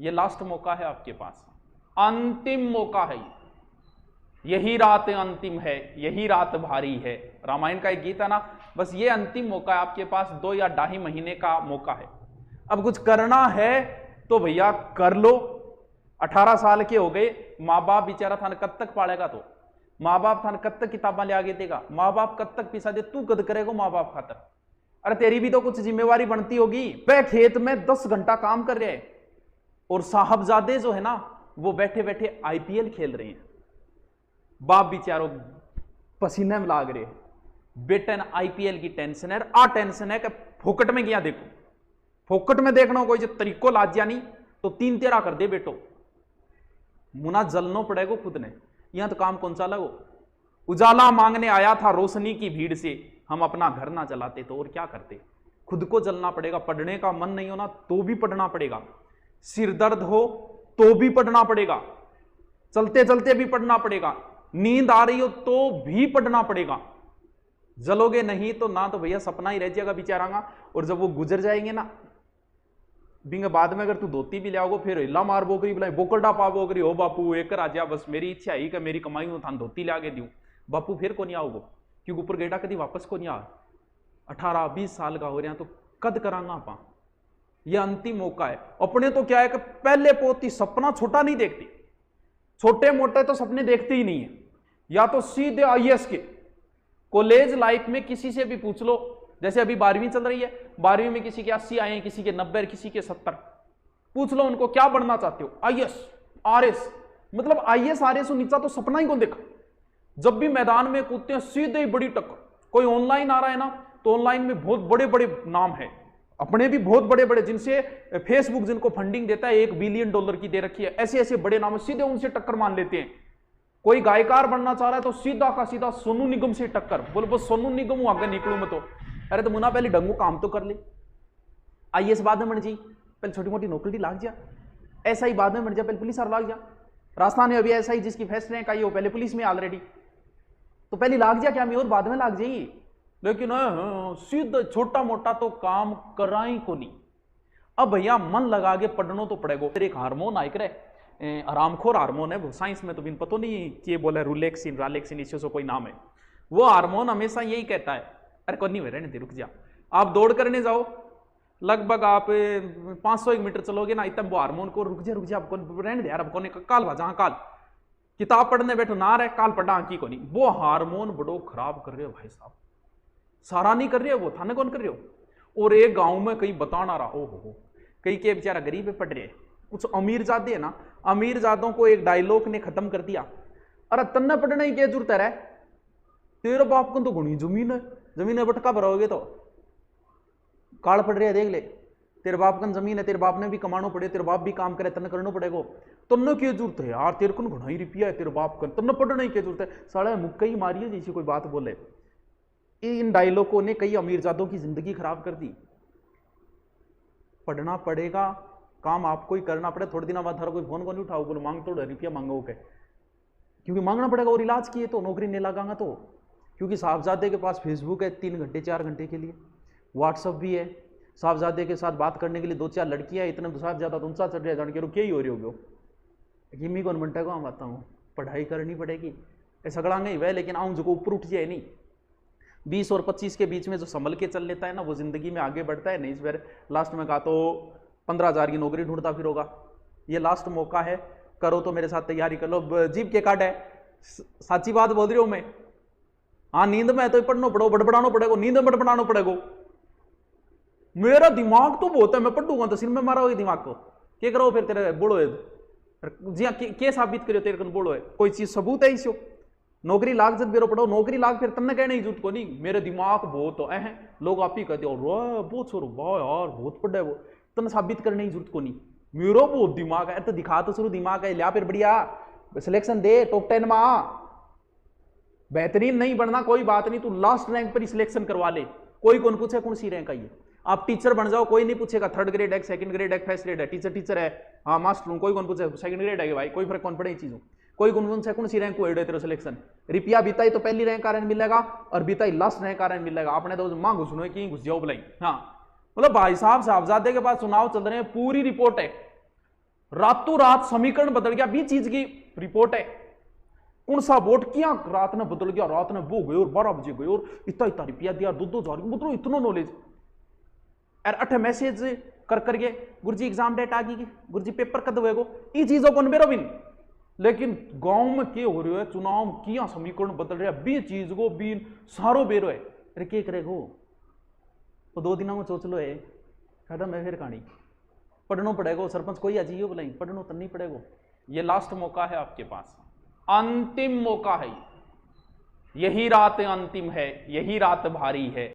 ये लास्ट मौका है आपके पास, अंतिम मौका है। यही रात अंतिम है, यही रात भारी है, रामायण का एक गीत है ना। बस ये अंतिम मौका है आपके पास, 2 या 2.5 महीने का मौका है। अब कुछ करना है तो भैया कर लो। 18 साल के हो गए, माँ बाप बेचारा थाने कब तक पालेगा? तो माँ बाप थाने कब तक किताबा ले आगे देगा? माँ बाप कब तक पिसा दे? तू कद करेगा माँ बाप खातर? अरे तेरी भी तो कुछ जिम्मेवारी बनती होगी। वह खेत में 10 घंटा काम कर रहे हैं और साहबजादे जो है ना वो बैठे बैठे आईपीएल खेल रहे हैं। बाप बेचारो पसीने में लाग रहे, बेटा ने आईपीएल की टेंशन है। आ टेंशन है कि फोकट में गया देखो, फोकट में देखना कोई जो तरीको लाज्या नहीं तो 3 तेरा कर दे बेटो। मुना जलनो पड़ेगा खुद ने, यहां तो काम कौन सा लगो। उजाला मांगने आया था रोशनी की भीड़ से, हम अपना घर ना जलाते तो और क्या करते। खुद को जलना पड़ेगा। पढ़ने का मन नहीं होना तो भी पढ़ना पड़ेगा, सिर दर्द हो तो भी पढ़ना पड़ेगा, चलते चलते भी पढ़ना पड़ेगा, नींद आ रही हो तो भी पढ़ना पड़ेगा। जलोगे नहीं तो ना तो भैया सपना ही रह जाएगा बेचारांगा। और जब वो गुजर जाएंगे ना बिंग बाद में अगर तू धोती भी लाओगे फिर हिला मार बोकरी बुलाई बोकरडा पा बोकरी हो बापू एक राजा बस मेरी इच्छा है कि मेरी कमाई में थान धोती ला के दूं बापू फिर को नहीं आओगे क्योंकि ऊपर गेटा कभी वापस को नहीं आ। 18-20 साल का हो रहा तो कद करांगा आप। यह अंतिम मौका है। अपने तो क्या है कि पहले पोती सपना छोटा नहीं देखती, छोटे मोटे तो सपने देखते ही नहीं है। या तो सीधे आईएएस के। कॉलेज लाइफ में किसी से भी पूछ लो, जैसे अभी 12वीं चल रही है, 12वीं में किसी के 80 आए हैं, किसी के 90, किसी के 70। पूछ लो उनको क्या बनना चाहते हो? IAS RS. मतलब आईएएस आरएस से नीचा तो सपना ही कौन देखा। जब भी मैदान में कूदते हैं सीधे ही बड़ी टक्कर। कोई ऑनलाइन आ रहा है ना तो ऑनलाइन में बहुत बड़े बड़े नाम है, अपने भी बहुत बड़े बड़े, जिनसे फेसबुक जिनको फंडिंग देता है $1 बिलियन की दे रखी है, ऐसे ऐसे बड़े नाम सीधे उनसे टक्कर मान लेते हैं। कोई गायकार बनना चाह रहा है तो सीधा का सीधा सोनू निगम से टक्कर। बोल बस सोनू निगम हूं आगे निकलू मैं तो। अरे तो मुना पहले ढंगू काम तो कर ले, आईएएस बाद में बन जी, पहले छोटी मोटी नौकरी लाग जा, ऐसा ही बाद में बन जा, पहले पुलिस लाग जा। राजस्थान में अभी ऐसा ही जिसकी फर्स्ट रैंक आई हो पहले पुलिस में ऑलरेडी, तो पहले लाग जा क्या मैं और बाद में लाग जाइए। लेकिन सीधा छोटा मोटा तो काम कराई को नहीं। अब भैया मन लगा के पढ़ना तो पड़ेगा। फिर एक हार्मोन आइक रहे, आरामखोर हार्मोन है वो, साइंस में तो बिन पता नहीं कि बोले रुलेक्सिन रालेक्सिन इसी से कोई नाम है। वो हार्मोन हमेशा यही कहता है अरे कौन नहीं रहने दे रुक जा। आप दौड़ करने जाओ, लगभग आप 500 मीटर चलोगे ना, इतना वो हार्मोन को रुक जा अब कौन रहने दे यार, अब कौन काल भाजा काल किताब पढ़ने बैठो ना रहे काल पढ़ा की को नहीं। वो हार्मोन बड़ो खराब कर रहे हो भाई साहब, सारा नहीं कर रहे हो वो, थाने कौन कर रहे हो। और एक गांव में कहीं बता ना रहा, ओहो कहीं के बेचारा गरीब है पढ़ रहे, कुछ अमीर जाते है ना, अमीर जातों को एक डायलॉग ने खत्म कर दिया, अरे तन्ने पढ़ने की क्या जरूरत है, तेरे बाप को तो घुनी जमीन है, जमीन बटका भरोगे तो काल पड़ रहे है देख ले। तेरे बाप का जमीन है, तेरे बाप ने भी कमाना पड़े, तेरे बाप भी काम करे, तन्ने करना पड़ेगा। तन्ने की जरूरत है यार, तेरे को घुनाई रुपया है तेरे बाप का, तन्ने पढ़ने की जरूरत है। साला मुक्का ही मारिए जैसी कोई बात बोले। इन डायलॉगों ने कई अमीरजादों की जिंदगी खराब कर दी। पढ़ना पड़ेगा, काम आपको ही करना पड़े। थोड़े दिन बाद हर कोई फोन को नहीं उठाओ, बोलो मांग तो रुपया मांगो के, क्योंकि मांगना पड़ेगा। और इलाज किए तो नौकरी नहीं लगागा तो, क्योंकि साहबजादे के पास फेसबुक है 3 घंटे 4 घंटे के लिए, व्हाट्सअप भी है, साहबजादे के साथ बात करने के लिए 2-4 लड़कियां, इतने साहबजादा तो उनसा चढ़ रहे जान के रुके ही हो रही होगी। किमी कौन बनता को आता हूँ, पढ़ाई करनी पड़ेगी सगड़ांगे ही वह, लेकिन आऊँ जो ऊपर उठ जाए नहीं। 20 और 25 के बीच में जो संभल के चल लेता है ना वो जिंदगी में आगे बढ़ता है। नहीं इस बार लास्ट में कहा तो 15,000 की नौकरी ढूंढता फिर होगा। ये लास्ट मौका है, करो तो मेरे साथ तैयारी कर लो। जीप के काट है, साची बात बोल रही हूँ मैं। हाँ नींद में तो पढ़ना पड़ो, बड़बड़ाना पड़ेगा, नींद में बड़बड़ाना पड़ेगा। मेरा दिमाग तो बहुत है, मैं पढ़ूंगा तो सिर में मारा होगा दिमाग को। क्या करो फिर तेरे बोलो है जी हाँ, क्या साबित करो तेरे को बोलो है, कोई चीज सबूत है इसो। नौकरी लाग जब बेरो पढ़ो, नौकरी लाग फिर तन्ने कहने की जरूरत को नहीं, मेरे दिमाग बहुत है। लोग आप ही कहते हो बहुत छोरो वाह यार बहुत पढ़ा है वो, तन्ने साबित करने की जरूरत को नहीं, मेरा बहुत दिमाग है। तो दिखा तो शुरू दिमाग है, लिया फिर बढ़िया सिलेक्शन दे, टॉप 10 में आ। बेहतरीन नहीं बनना कोई बात नहीं, तू लास्ट रैंक पर ही सिलेक्शन करवा ले, कोई कौन पूछे कौन सी रैंक आई है। आप टीचर बन जाओ, कोई नहीं पूछेगा 3rd ग्रेड है, 2nd ग्रेड है, 1st ग्रेड है, टीचर टीचर है। हाँ मास्टर हूं, कोई कौन पूछे 2nd ग्रेड है भाई, कोई फर्क कौन पड़े चीजों। कोई कौन से कौन सी रैंक हुए तेरे सिलेक्शन। रुपया बीता ही तो पहली रैंक कारण मिलेगा और बीता ही लास्ट रैंक कारण मिलेगा। आपने तो मां घुसनो की घुस जाओ बुलाई। हाँ मतलब भाई साहब साहबजादे के पास चुनाव चल रहे हैं, पूरी रिपोर्ट है, रातों रात समीकरण बदल गया, 20 चीज की रिपोर्ट है। कौन सा वोट किया, रात में बदल गया, रात में वो गए और 12 बजे गए और इतना इतना रुपया दिया, 2,000, मतलब इतना नॉलेज। और 8 मैसेज कर करके गुरुजी एग्जाम डेट आ गई, गुरुजी पेपर कद होएगो, ये चीजों को बेरो बिन। लेकिन गांव में क्या हो रहा है, चुनाव किया समीकरण बदल रहा है, 20 चीज को बीन सारो बेरो है। अरे क्या करेगो, तो 2 दिनों में सोच लो है, खत्म है फिर कहानी। पढ़ना पड़ेगा, सरपंच कोई अजीब बुलाई, पढ़ना तो नहीं पड़ेगा। ये लास्ट मौका है आपके पास, अंतिम मौका है। यही रात अंतिम है, यही रात भारी है।